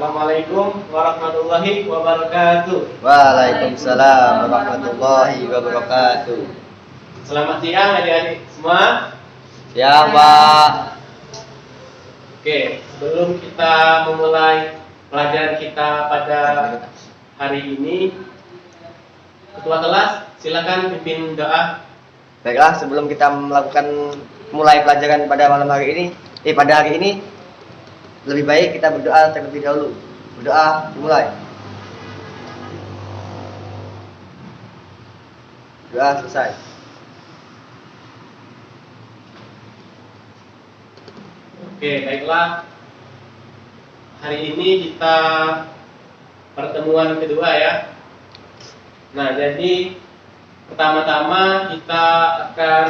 Assalamualaikum warahmatullahi wabarakatuh. Waalaikumsalam warahmatullahi wabarakatuh. Selamat siang adik-adik semua. Ya, Pak. Oke, sebelum kita memulai pelajaran kita pada hari ini, Ketua kelas silakan pimpin doa. Baiklah, sebelum kita melakukan mulai pelajaran pada malam hari ini, pada hari ini, lebih baik kita berdoa terlebih dahulu. Berdoa dimulai. Doa selesai. Oke, baiklah. Hari ini kita pertemuan kedua ya. Nah, jadi pertama-tama kita akan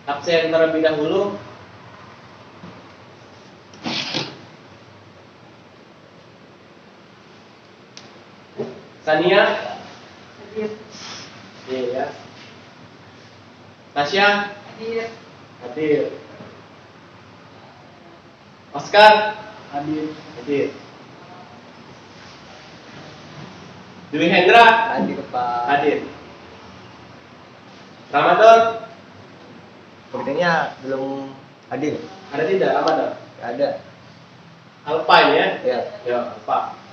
absen terlebih dahulu. Sania, Hadir. iya ya. Tasya, Hadir. hadir. Oscar, hadir. Hadir. Dwi Hendra, Hadir, Pak. hadir. Ramadan, Sepertinya belum hadir. ada tidak? Ramadan. Tidak ada. Alpine ya? Ya. Ya, Alpa.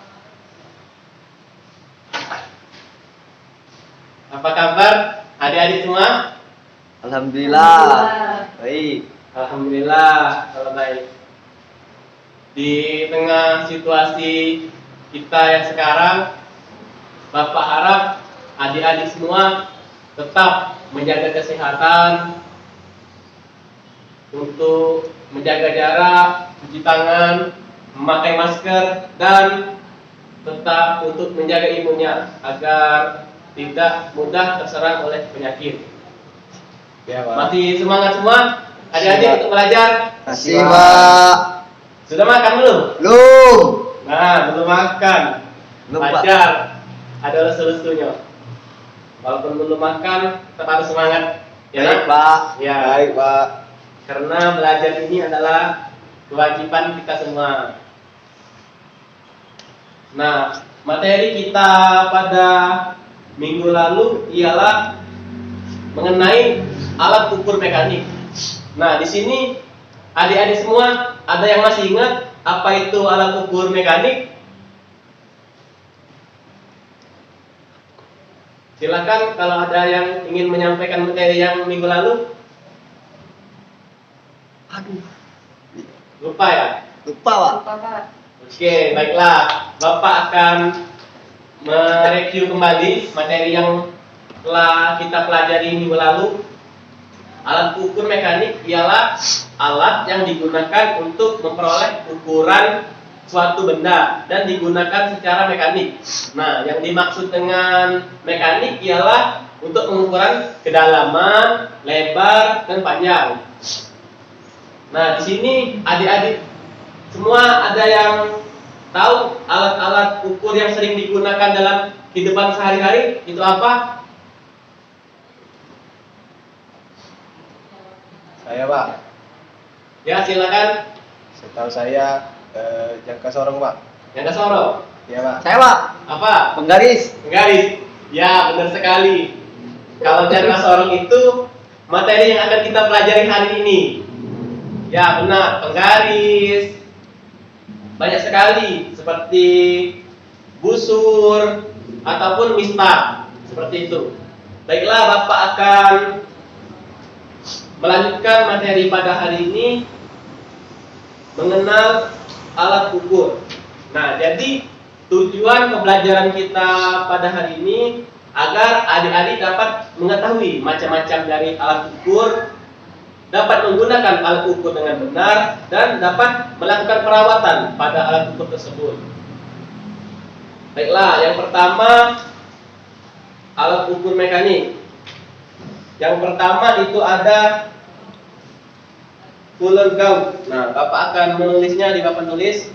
Apa kabar adik-adik semua? Alhamdulillah. Baik. Alhamdulillah kalau baik. Di tengah situasi kita yang sekarang, Bapak harap adik-adik semua tetap menjaga kesehatan, untuk menjaga jarak, cuci tangan, memakai masker, dan tetap untuk menjaga imunnya agar tidak mudah terserang oleh penyakit. Ya, Masih semangat semua adik-adik untuk belajar? Masih, Pak. Sudah makan belum? Belum. Nah, belum makan. Belum, Pak. Wajar, ada resolusinya. Walaupun belum makan, tetap harus semangat. Ya, Baik, Pak. Ya. Baik, Pak. Karena belajar ini adalah kewajiban kita semua. Nah, materi kita pada minggu lalu ialah mengenai alat ukur mekanik. Nah, di sini adik-adik semua ada yang masih ingat apa itu alat ukur mekanik? Silakan kalau ada yang ingin menyampaikan materi yang minggu lalu. Aduh, Lupa ya? lupa, Pak. Lupa, Pak. Oke, baiklah. Bapak akan mereview kembali materi yang telah kita pelajari minggu lalu. Alat ukur mekanik ialah alat yang digunakan untuk memperoleh ukuran suatu benda dan digunakan secara mekanik. Nah, yang dimaksud dengan mekanik ialah untuk pengukuran kedalaman, lebar, dan panjang. Nah, di sini adik-adik semua ada yang tahu alat-alat ukur yang sering digunakan dalam kehidupan sehari-hari itu apa? Saya, Pak. Ya, silakan. Setahu saya jangka sorong, Pak. Yang ke Soro. Iya, Pak. Saya, Pak. Apa? Penggaris. Penggaris. Ya, benar sekali. Kalau jangka sorong itu materi yang akan kita pelajari hari ini. Ya, benar, penggaris. Banyak sekali seperti busur ataupun mistar, seperti itu. Baiklah, Bapak akan melanjutkan materi pada hari ini mengenal alat ukur. Nah, jadi tujuan pembelajaran kita pada hari ini agar adik-adik dapat mengetahui macam-macam dari alat ukur, dapat menggunakan alat ukur dengan benar, dan dapat melakukan perawatan pada alat ukur tersebut. Baiklah, yang pertama alat ukur mekanik. Yang pertama itu ada Fuller Gauge. Nah, Bapak akan menulisnya di papan tulis.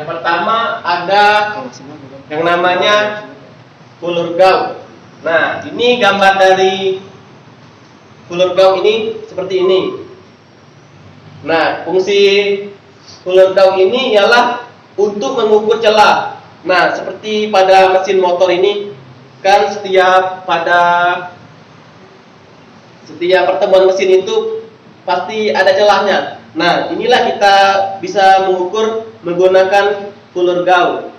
Yang pertama ada yang namanya ulur gaul. Nah, ini gambar dari ulur gaul ini seperti ini. Nah, fungsi ulur gaul ini ialah untuk mengukur celah. Nah, seperti pada mesin motor ini kan setiap pertemuan mesin itu pasti ada celahnya. Nah, inilah kita bisa mengukur menggunakan ulur gaul.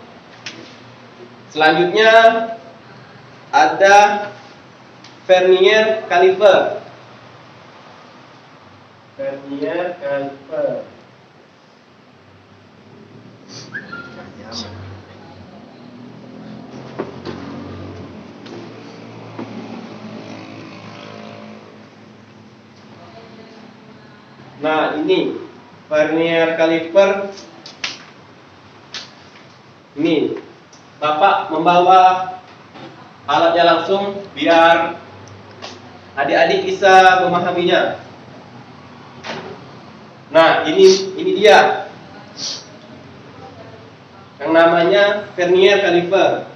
Selanjutnya ada vernier caliper. Vernier caliper. Nah, ini vernier caliper. Ini Bapak membawa alatnya langsung biar adik-adik bisa memahaminya. Nah, ini dia yang namanya vernier caliper.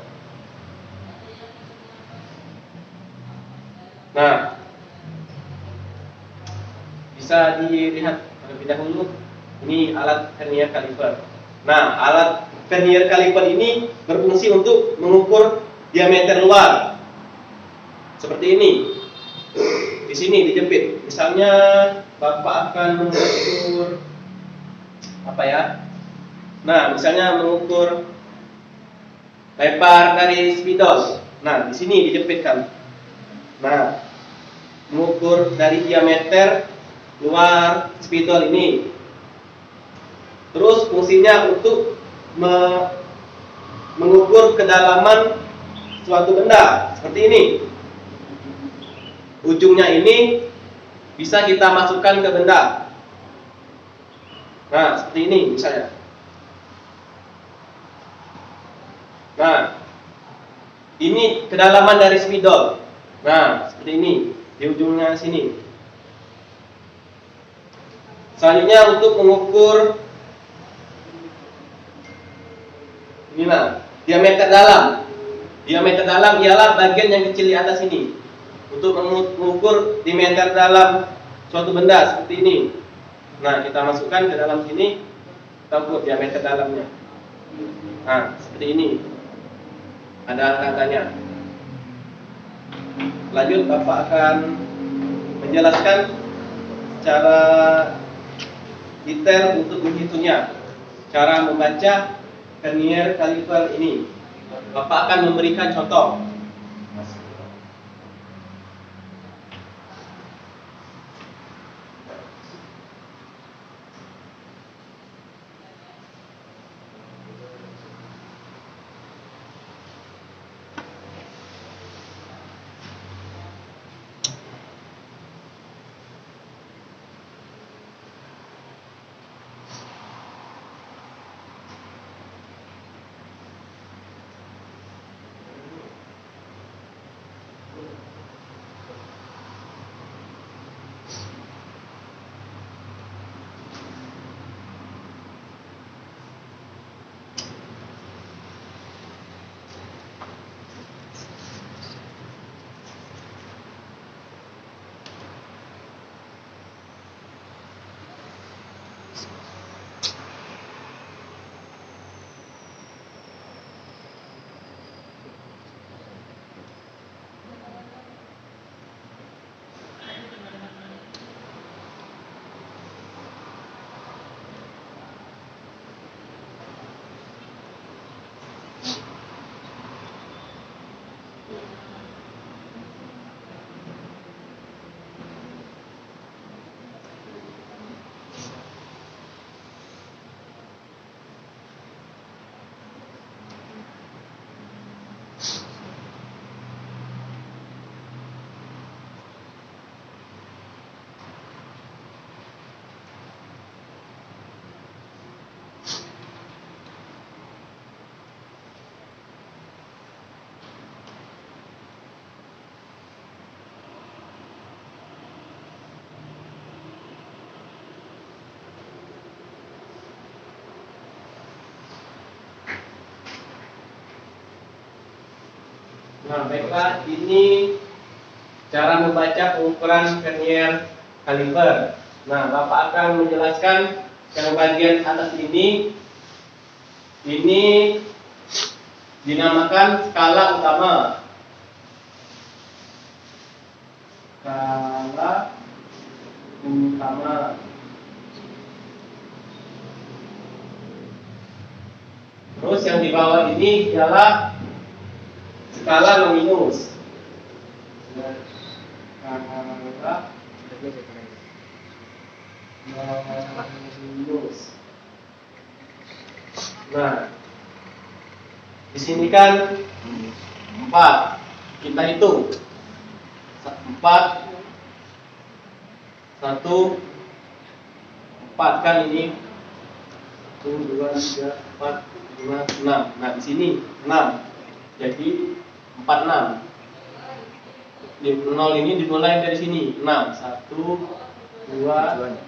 Nah, bisa dilihat terlebih dahulu. Ini alat vernier caliper. Nah, alat vernier caliper ini berfungsi untuk mengukur diameter luar. Seperti ini. Di sini dijepit. Misalnya Bapak akan mengukur apa ya? Nah, misalnya mengukur lebar dari spidol. Nah, di sini dijepitkan. Nah, mengukur dari diameter luar spidol ini. Terus fungsinya untuk mengukur kedalaman suatu benda seperti ini. Ujungnya ini bisa kita masukkan ke benda. Nah, seperti ini misalnya. Nah, ini kedalaman dari spidol. Nah, seperti ini di ujungnya sini. Selanjutnya untuk mengukur inilah diameter dalam. Diameter dalam ialah bagian yang kecil di atas ini. Untuk mengukur diameter dalam suatu benda seperti ini. Nah, kita masukkan ke dalam sini, kita ukur diameter dalamnya. Nah, seperti ini. Ada angkanya. Lanjut, Bapak akan menjelaskan cara detail untuk menghitungnya. Cara membaca vernier caliper ini. Bapak akan memberikan contoh. Nah, baiklah, ini cara membaca pengukuran vernier kaliper. Nah, Bapak akan menjelaskan yang bagian atas ini dinamakan skala utama. Skala utama. Terus yang di bawah ini ialah skala nominus. Skala nominus. Nah, di sini kan 4. Kita hitung. 4 1 4 kan ini 1 2 3 4 5 6. Nah, di sini 6. Jadi 46. Di 0 ini dimulai dari sini. 6 1 2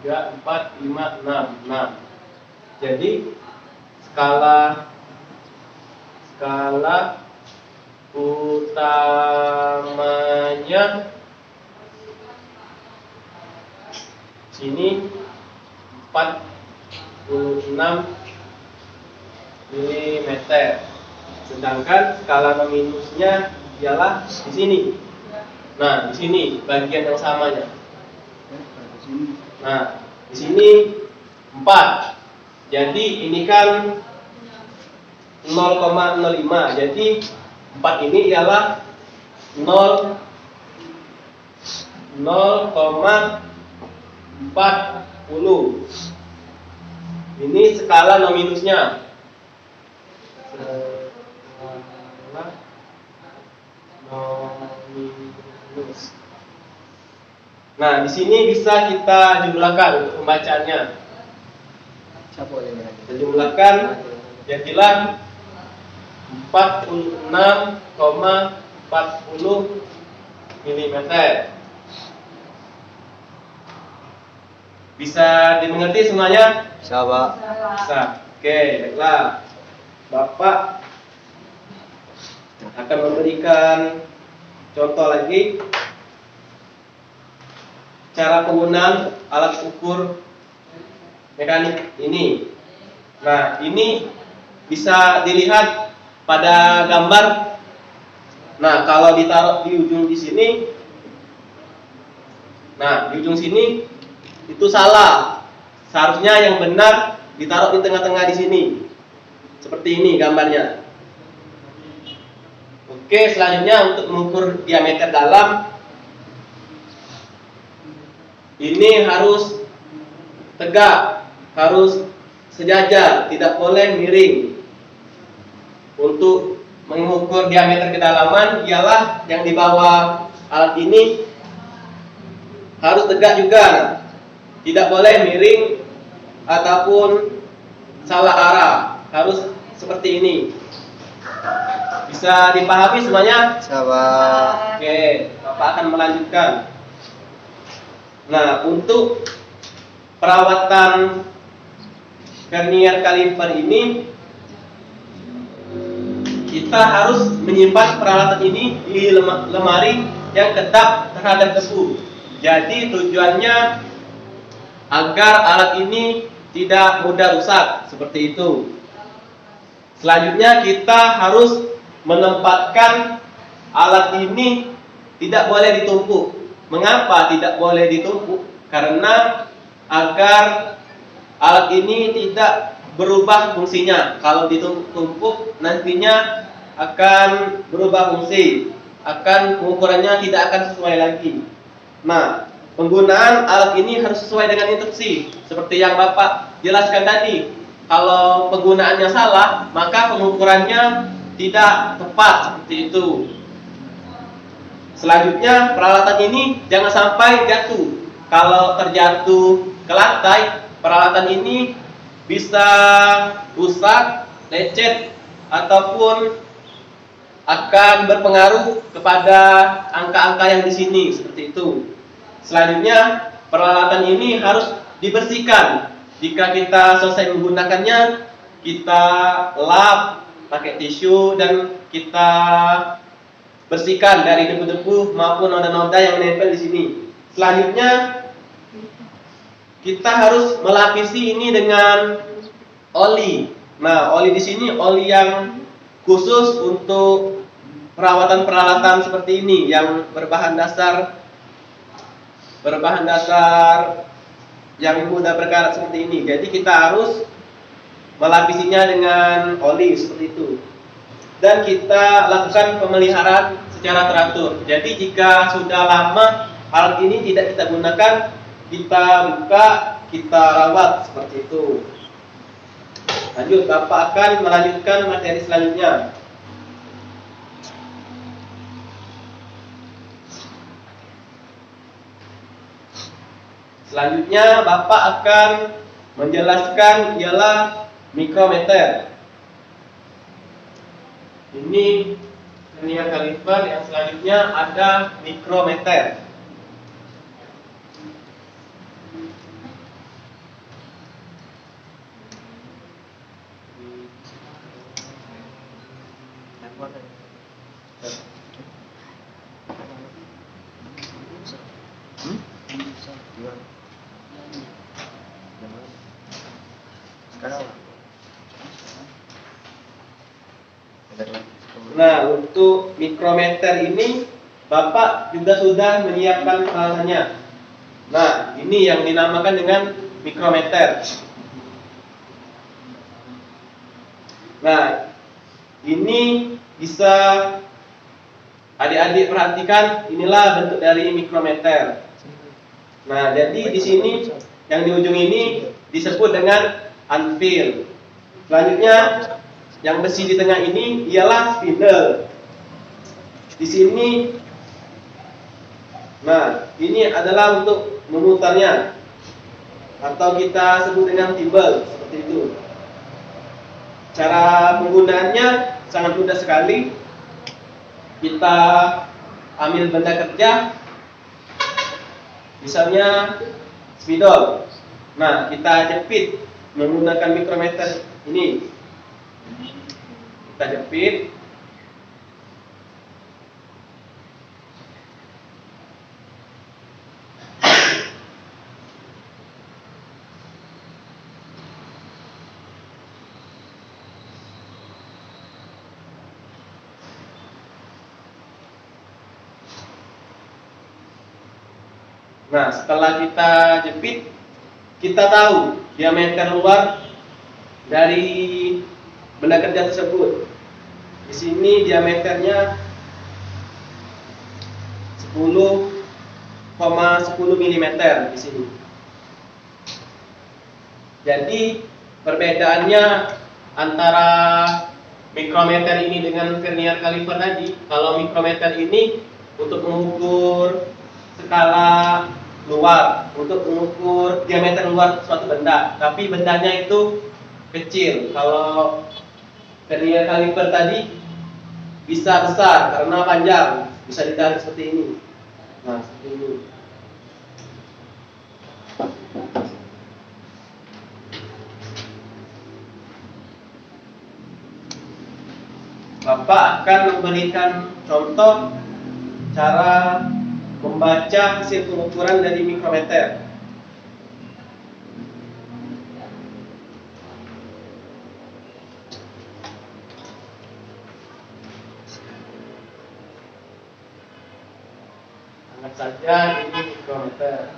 3 4 5 6. 6. Jadi skala utamanya sini 46 mm. Sedangkan skala nominusnya ialah di sini. Nah, di sini bagian yang samanya. Nah, di sini 4. Jadi ini kan 0,05. Jadi 4 ini ialah 0,40. Ini skala nominusnya. Skala nominus. Nah, di sini bisa kita jumlahkan untuk pembacaannya. Kita jumlahkan jadilah 46,40 mm. Bisa dimengerti semuanya? Bisa, Pak. Bisa. Oke, baiklah. Bapak akan memberikan contoh lagi cara penggunaan alat ukur mekanik ini. Nah, ini bisa dilihat pada gambar. Nah, kalau ditaruh di ujung di sini, nah di ujung sini itu salah. Seharusnya yang benar ditaruh di tengah-tengah di sini. Seperti ini gambarnya. Oke, selanjutnya untuk mengukur diameter dalam, ini harus tegak, harus sejajar, tidak boleh miring. Untuk mengukur diameter kedalaman ialah yang di bawah alat ini harus tegak juga, tidak boleh miring ataupun salah arah, harus seperti ini. Bisa dipahami semuanya? Bisa, Pak. Oke, Bapak akan melanjutkan. Nah, untuk perawatan vernier kaliper ini, kita harus menyimpan peralatan ini di lemari yang kedap terhadap debu. Jadi tujuannya agar alat ini tidak mudah rusak, seperti itu. Selanjutnya kita harus menempatkan alat ini tidak boleh ditumpuk. Mengapa tidak boleh ditumpuk? Karena agar alat ini tidak berubah fungsinya. Kalau ditumpuk nantinya akan berubah fungsi, akan pengukurannya tidak akan sesuai lagi. Nah, penggunaan alat ini harus sesuai dengan instruksi seperti yang Bapak jelaskan tadi. Kalau penggunaannya salah, maka pengukurannya tidak tepat, seperti itu. Selanjutnya, peralatan ini jangan sampai jatuh. Kalau terjatuh ke lantai, peralatan ini bisa rusak, lecet, ataupun akan berpengaruh kepada angka-angka yang di sini, seperti itu. Selanjutnya, peralatan ini harus dibersihkan. Jika kita selesai menggunakannya, kita lap pakai tisu dan kita bersihkan dari debu-debu maupun noda-noda yang menempel di sini. Selanjutnya kita harus melapisi ini dengan oli. Nah, oli di sini oli yang khusus untuk perawatan peralatan seperti ini yang berbahan dasar yang mudah berkarat seperti ini. Jadi kita harus melapisinya dengan oli seperti itu. Dan kita lakukan pemeliharaan secara teratur. Jadi jika sudah lama alat ini tidak kita gunakan, kita buka, kita rawat seperti itu. Lanjut, Bapak akan melanjutkan materi selanjutnya. Selanjutnya Bapak akan menjelaskan ialah mikrometer. Ini vernier kaliper, yang selanjutnya ada mikrometer. Nah, untuk mikrometer ini Bapak juga sudah menyiapkan peralatannya. Nah, ini yang dinamakan dengan mikrometer. Nah, ini bisa adik-adik perhatikan, inilah bentuk dari mikrometer. Nah, jadi di sini yang di ujung ini disebut dengan anvil. Selanjutnya yang besi di tengah ini ialah spindle. Di sini, nah ini adalah untuk memutarnya, atau kita sebut dengan timbel seperti itu. Cara penggunaannya sangat mudah sekali. Kita ambil benda kerja, misalnya spidol. Nah, kita jepit menggunakan mikrometer ini. Kita jepit. Nah, setelah kita jepit, kita tahu diameter luar dari benda kerja tersebut. Di sini diameternya 10,10 mm di sini. Jadi perbedaannya antara mikrometer ini dengan vernier kaliper tadi, kalau mikrometer ini untuk mengukur skala luar, untuk mengukur diameter luar suatu benda, tapi bendanya itu kecil. Kalau vernier kaliper tadi bisa besar karena panjang, bisa ditarik seperti ini. Nah, seperti ini. Bapak akan memberikan contoh cara membaca hasil pengukuran dari mikrometer. Anggap saja ini mikrometer.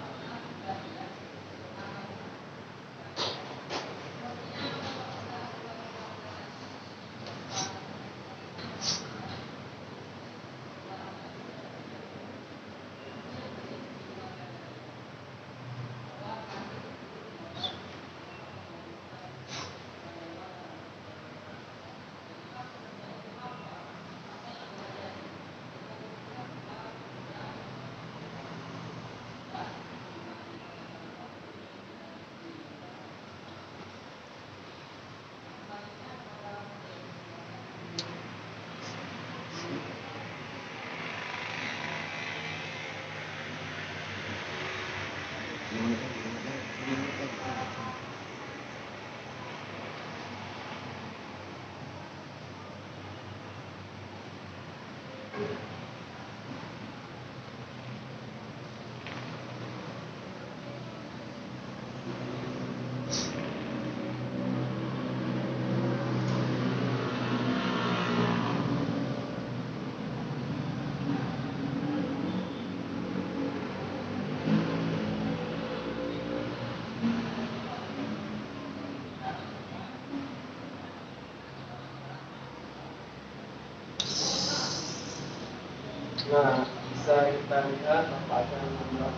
Nah, bisa kita lihat Bapak akan menambah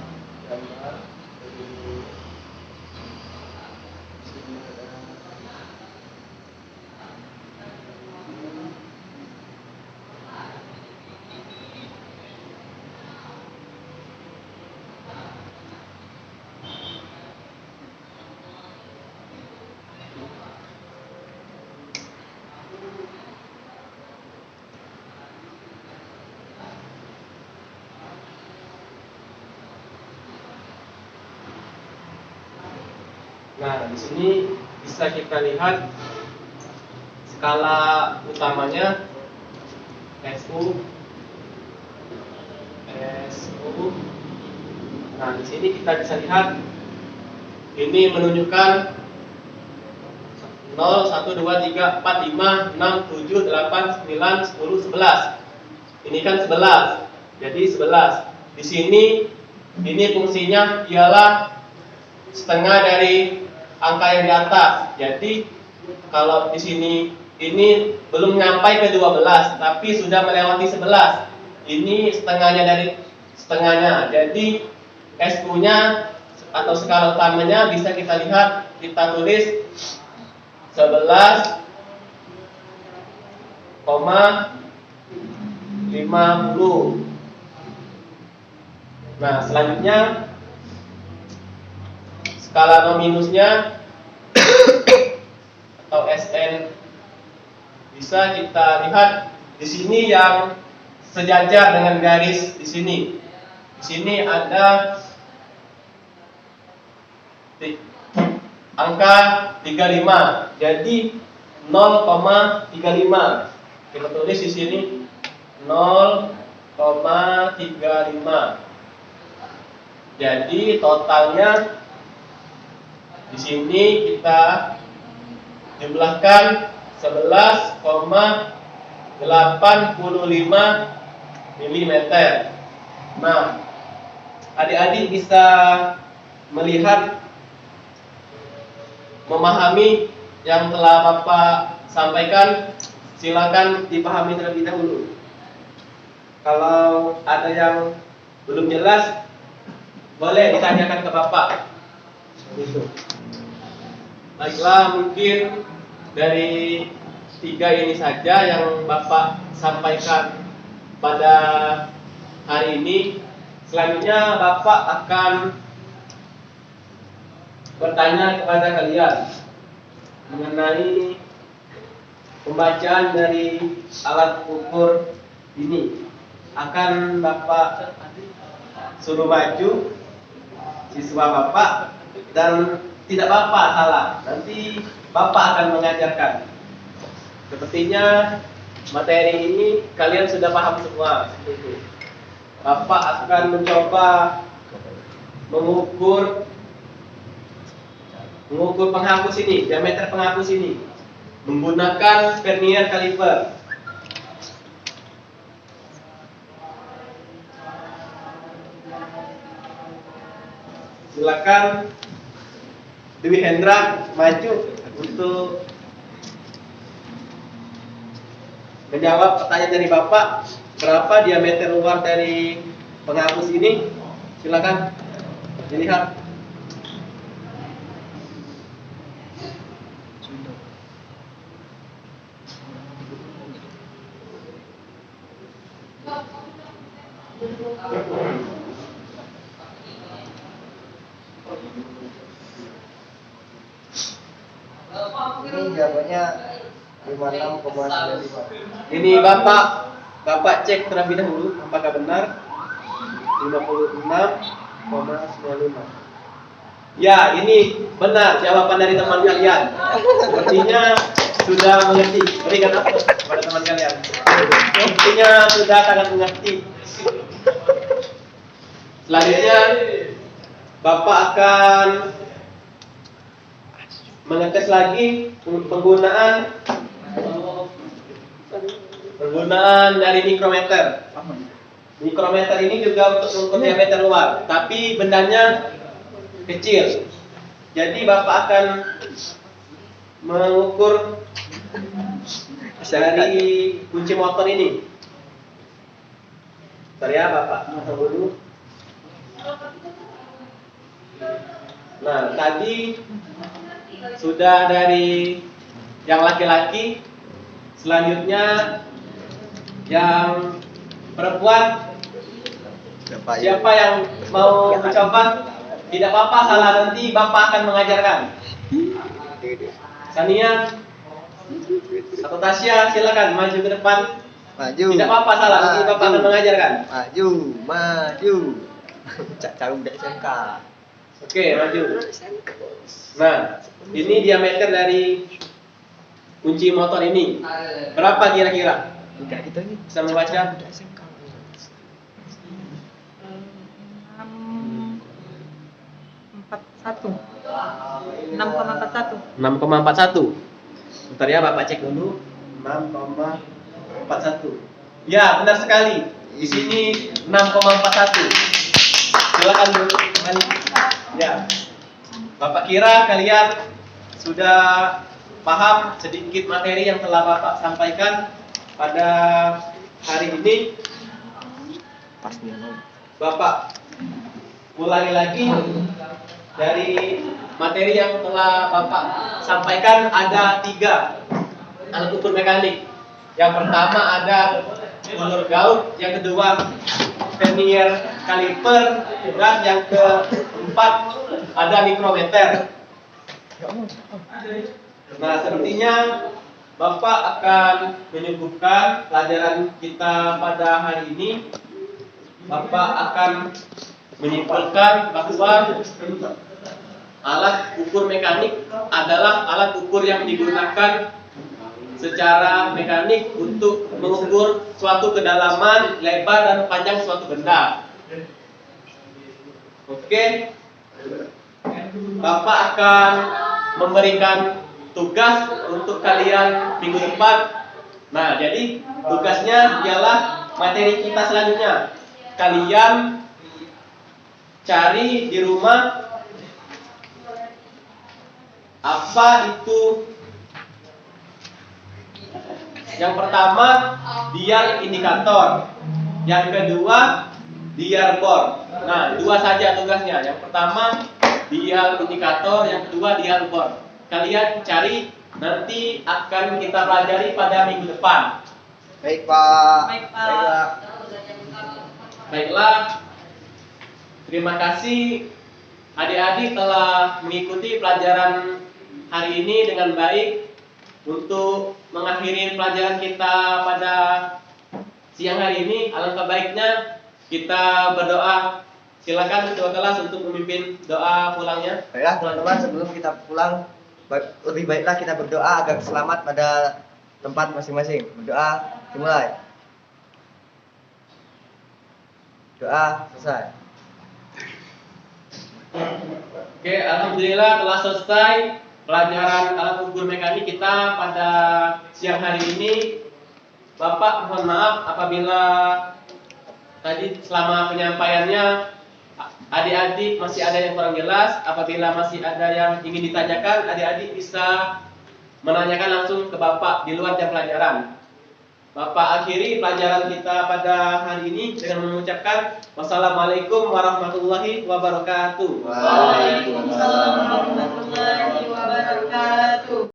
gambar dari sini ada Nah, di sini bisa kita lihat skala utamanya SU. Nah, di sini kita bisa lihat ini menunjukkan 0, 1, 2, 3, 4, 5, 6, 7, 8, 9, 10, 11. Ini kan 11. Jadi 11. Di sini ini fungsinya ialah setengah dari angka yang di atas. Jadi kalau di sini ini belum sampai ke 12 tapi sudah melewati 11. Ini setengahnya dari setengahnya. Jadi SU-nya atau skala utamanya bisa kita lihat, kita tulis 11,50. Nah, selanjutnya skala no minusnya atau SN bisa kita lihat di sini yang sejajar dengan garis di sini. Di sini ada angka 35. Jadi 0,35. Kita tulis di sini 0,35. Jadi totalnya di sini kita jumlahkan 11,85 mm. Nah, adik-adik bisa melihat, memahami yang telah Bapak sampaikan. Silakan dipahami terlebih dahulu. Kalau ada yang belum jelas, boleh ditanyakan ke Bapak. Baiklah, mungkin dari 3 ini saja yang Bapak sampaikan pada hari ini. Selanjutnya Bapak akan bertanya kepada kalian mengenai pembacaan dari alat ukur ini. Akan Bapak suruh maju siswa Bapak, dan tidak Bapak salah, nanti Bapak akan mengajarkan. Sepertinya materi ini kalian sudah paham semua. Bapak akan mencoba mengukur penghapus ini, diameter penghapus ini menggunakan vernier caliper. Silakan Dewi Hendra maju untuk menjawab pertanyaan dari Bapak. Berapa diameter luar dari penghapus ini? Silakan dilihat. Ini jawabannya 56,95. Ini Bapak cek terlebih dahulu apakah benar 56,95. Ya, ini benar jawaban dari teman kalian. Sepertinya sudah mengerti. Berikan apa kepada teman kalian. Sepertinya sudah sangat mengerti. Selanjutnya Bapak akan mengetes lagi penggunaan dari mikrometer. Mikrometer ini juga untuk mengukur diameter luar, tapi bendanya kecil. Jadi Bapak akan mengukur dari kunci motor ini. Bentar ya, Bapak pasang dulu. Nah, tadi sudah dari yang laki-laki, selanjutnya yang perempuan. Siapa yang mau mencoba? Tidak apa-apa, salah nanti Bapak akan mengajarkan. Sania atau Tasya, silakan maju ke depan. Maju. Tidak apa-apa, salah nanti Bapak akan mengajarkan. Maju, maju. Cara udah SMK. Oke, maju. Nah, ini diameter dari kunci motor ini. Berapa kira-kira? Enggak kita ini Bisa membaca? udah SMK. 6,41. 6,41. Bentar ya, Bapak cek dulu. 6,41. Ya, benar sekali. Di sini 6,41. Silakan dulu. Ya. Bapak kira kalian sudah paham sedikit materi yang telah Bapak sampaikan pada hari ini. Pas nih mau. Bapak ulangi lagi dari materi yang telah Bapak sampaikan. Ada 3 alat ukur mekanik. Yang pertama ada ulur gaut, yang kedua vernier kaliper, dan yang keempat ada mikrometer. Nah, sepertinya Bapak akan menyuguhkan pelajaran kita pada hari ini. Bapak akan menyimpulkan bahwa alat ukur mekanik adalah alat ukur yang digunakan secara mekanik untuk mengukur suatu kedalaman, lebar, dan panjang suatu benda. Oke, Bapak akan memberikan tugas untuk kalian minggu depan. Nah, jadi tugasnya ialah materi kita selanjutnya. Kalian cari di rumah apa itu. Yang pertama, dial indikator. Yang kedua, dial bor. Nah, 2 saja tugasnya. Yang pertama, dial indikator. Yang kedua, dial bor. Kalian cari, nanti akan kita pelajari pada minggu depan. Baik, Pak. Baik, Pak. Baiklah, terima kasih adik-adik telah mengikuti pelajaran hari ini dengan baik. Untuk mengakhiri pelajaran kita pada siang hari ini, alangkah baiknya kita berdoa. Silakan ketua kelas untuk memimpin doa pulangnya. Baiklah teman-teman, sebelum kita pulang, lebih baiklah kita berdoa agar selamat pada tempat masing-masing. Berdoa dimulai. Doa selesai. Oke, alhamdulillah telah selesai pelajaran alat ukur mekanik kita pada siang hari ini. Bapak mohon maaf apabila tadi selama penyampaiannya adik-adik masih ada yang kurang jelas. Apabila masih ada yang ingin ditanyakan, adik-adik bisa menanyakan langsung ke Bapak di luar jam pelajaran. Bapak akhiri pelajaran kita pada hari ini dengan mengucapkan wassalamualaikum warahmatullahi wabarakatuh. Waalaikumsalam.